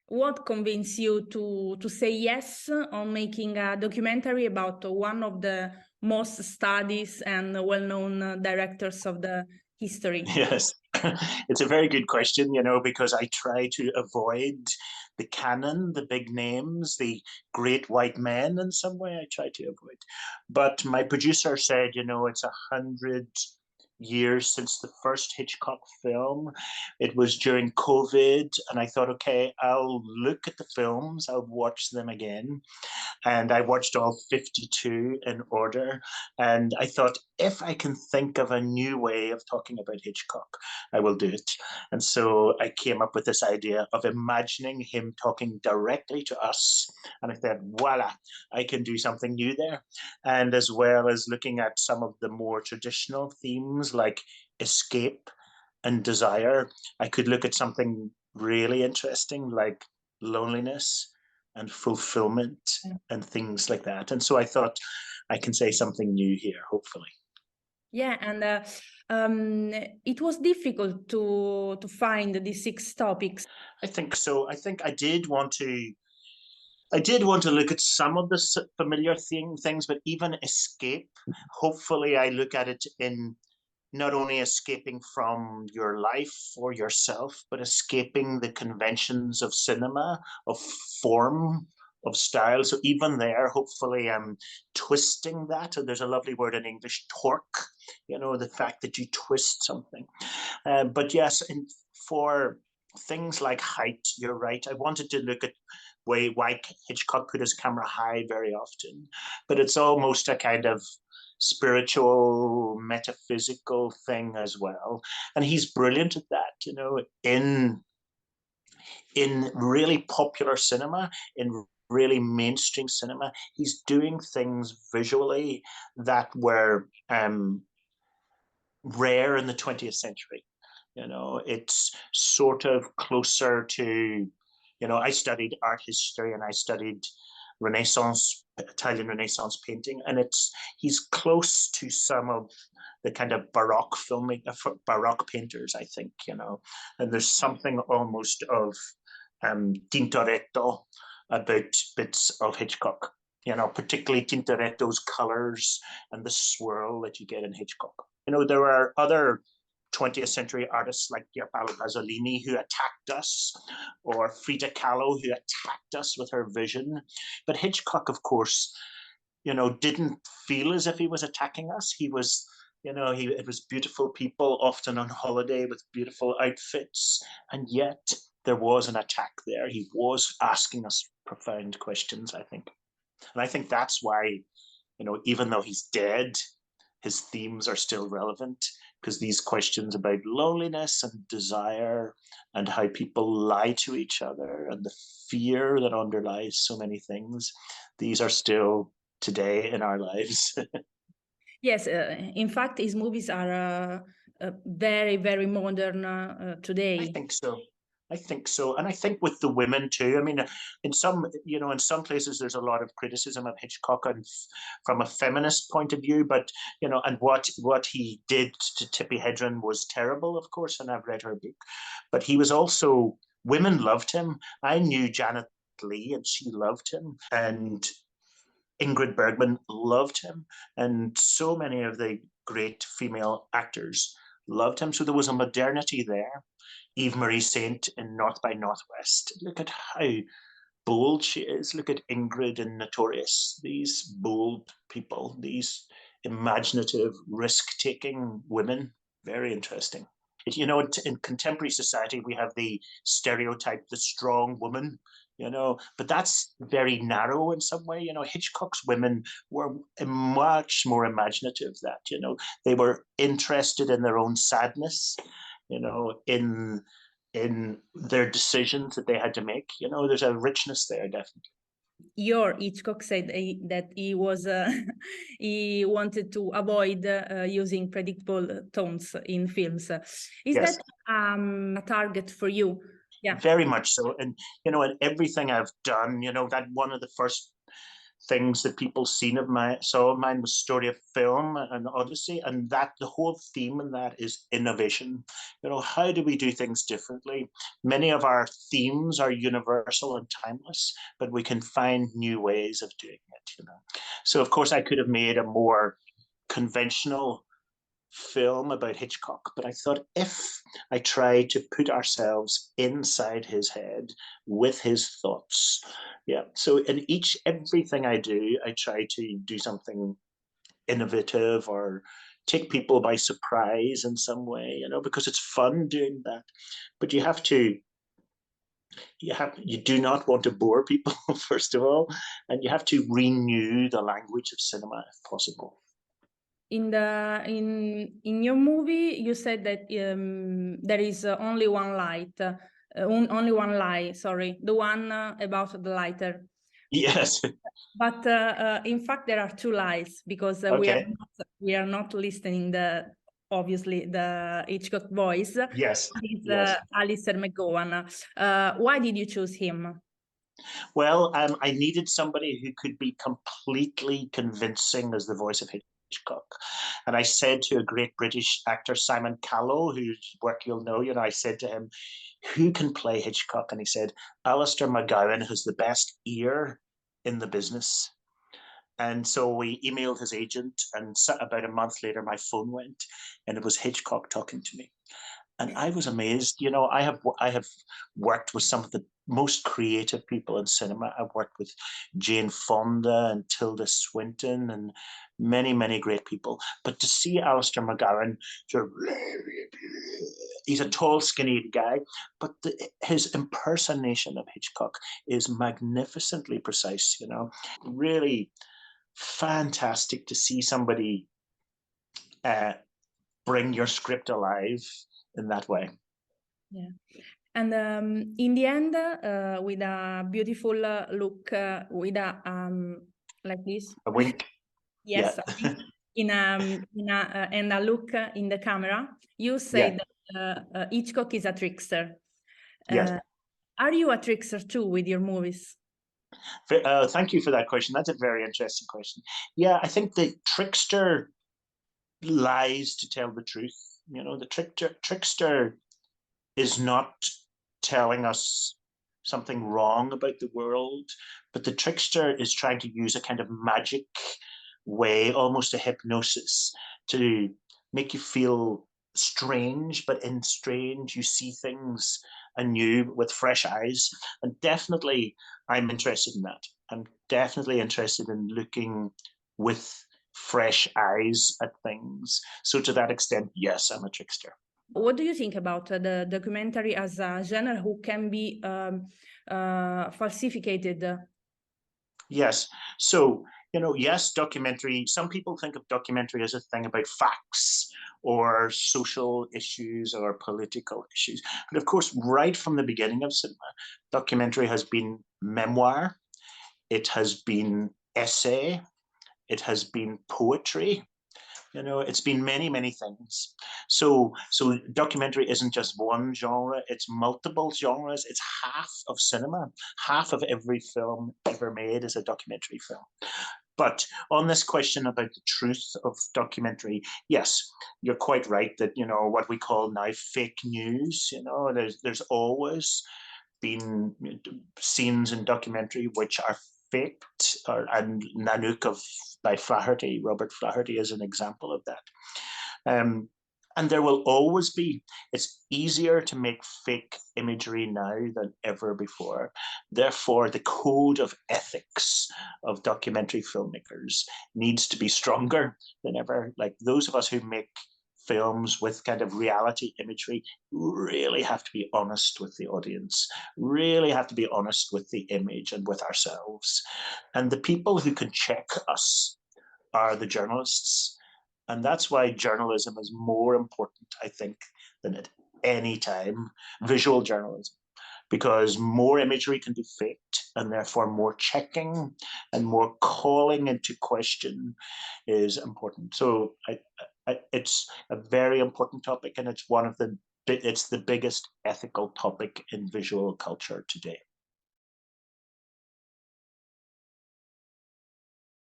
What convinced you to say yes on making a documentary about one of the most studied and well-known directors of the history? Yes, it's a very good question, because I try to avoid the canon, the big names, the great white men in some way. I try to avoid. But my producer said, it's 100 years since the first Hitchcock film. It was during COVID, and I thought, okay, I'll look at the films, I'll watch them again. And I watched all 52 in order. And I thought, if I can think of a new way of talking about Hitchcock, I will do it. And so I came up with this idea of imagining him talking directly to us. And I thought, voila, I can do something new there. And as well as looking at some of the more traditional themes like escape and desire, I could look at something really interesting like loneliness and fulfillment and things like that. And so I thought I can say something new here, hopefully. Yeah, and it was difficult to find these 6 topics. I think so. I think I did want to look at some of the familiar things, but even escape. Hopefully, I look at it in not only escaping from your life or yourself, but escaping the conventions of cinema, of form, of style. So even there, hopefully I'm twisting that. And there's a lovely word in English, torque, the fact that you twist something. But yes, for things like height, you're right. I wanted to look at why Hitchcock put his camera high very often, but it's almost a kind of spiritual, metaphysical thing as well. And he's brilliant at that, in really popular cinema, in really mainstream cinema. He's doing things visually that were rare in the 20th century. It's sort of closer to, I studied art history and I studied Italian Renaissance painting, and he's close to some of the kind of Baroque Baroque painters, I think, and there's something almost of Tintoretto about bits of Hitchcock, particularly Tintoretto's colors and the swirl that you get in Hitchcock. There are other 20th century artists like Pierpaolo Pasolini who attacked us, or Frida Kahlo who attacked us with her vision. But Hitchcock, of course, didn't feel as if he was attacking us. He was, it was beautiful people, often on holiday with beautiful outfits. And yet there was an attack there. He was asking us profound questions, I think. And I think that's why, even though he's dead, his themes are still relevant, because these questions about loneliness and desire and how people lie to each other and the fear that underlies so many things, these are still today in our lives. Yes, in fact, his movies are very, very modern today. I think so. I think so. And I think with the women too. I mean, in some places there's a lot of criticism of Hitchcock and from a feminist point of view, but, and what he did to Tippi Hedren was terrible, of course, and I've read her book. But he was also, women loved him. I knew Janet Leigh and she loved him. And Ingrid Bergman loved him. And so many of the great female actors loved him. So there was a modernity there. Eve Marie Saint in North by Northwest. Look at how bold she is. Look at Ingrid and Notorious. These bold people, these imaginative, risk-taking women. Very interesting. In contemporary society, we have the stereotype, the strong woman, but that's very narrow in some way. Hitchcock's women were much more imaginative that, they were interested in their own sadness, in their decisions that they had to make. There's a richness there, definitely. Your Hitchcock said that he was he wanted to avoid using predictable tones in films. Is Yes. that a target for you? Yeah, very much so. And in everything I've done, that one of the first things that people saw of mine was story of film and Odyssey, and that the whole theme in that is innovation. You know, how do we do things differently? Many of our themes are universal and timeless, but we can find new ways of doing it, you know. So of course I could have made a more conventional film about Hitchcock, but I thought if I try to put ourselves inside his head with his thoughts, yeah. So in everything I do, I try to do something innovative or take people by surprise in some way, you know, because it's fun doing that. But you do not want to bore people, first of all, and you have to renew the language of cinema if possible. In your movie, you said that there is only one light, only one lie. Sorry, the one about the lighter. Yes. But in fact, there are two lies because Okay. we are not listening obviously the Hitchcock voice. Yes. It's Yes. Alistair McGowan. Why did you choose him? Well, I needed somebody who could be completely convincing as the voice of Hitchcock. And I said to a great British actor, Simon Callow, whose work you'll know, you know, I said to him, who can play Hitchcock? And he said, Alistair McGowan has the best ear in the business. And so we emailed his agent, and about a month later, my phone went, and it was Hitchcock talking to me. And I was amazed. You know, I have worked with some of the most creative people in cinema. I've worked with Jane Fonda and Tilda Swinton and many great people. But to see Alistair McGowan, he's a tall, skinny guy, but his impersonation of Hitchcock is magnificently precise. You know, really fantastic to see somebody bring your script alive in that way. Yeah. And in the end, with a beautiful look, with a like this. A wink. Yes, Yeah. and a look in the camera. You say that Hitchcock is a trickster. Yes. Are you a trickster too with your movies? Thank you for that question. That's a very interesting question. Yeah, I think the trickster lies to tell the truth. You know, the trickster is not telling us something wrong about the world, but the trickster is trying to use a kind of magic way, almost a hypnosis, to make you feel strange, but in strange, you see things anew with fresh eyes. And definitely, I'm interested in that. I'm definitely interested in looking with fresh eyes at things. So to that extent, yes, I'm a trickster. What do you think about the documentary as a genre who can be falsificated? Yes. So, you know, yes, documentary, some people think of documentary as a thing about facts or social issues or political issues. But of course, right from the beginning of cinema, documentary has been memoir, it has been essay, it has been poetry. You know, it's been many things. So documentary isn't just one genre, it's multiple genres. It's half of cinema. Half of every film ever made is a documentary film. But on this question about the truth of documentary, yes, you're quite right that, you know, what we call now fake news, you know, there's always been scenes in documentary which are faked, and Nanook by Flaherty, Robert Flaherty, is an example of that. And there will always be. It's easier to make fake imagery now than ever before. Therefore, the code of ethics of documentary filmmakers needs to be stronger than ever. Like those of us who make films with kind of reality imagery really have to be honest with the audience, really have to be honest with the image and with ourselves. And the people who can check us are the journalists. And that's why journalism is more important, I think, than at any time, visual journalism, because more imagery can be faked, and therefore more checking and more calling into question is important. So it's a very important topic, and it's the biggest ethical topic in visual culture today.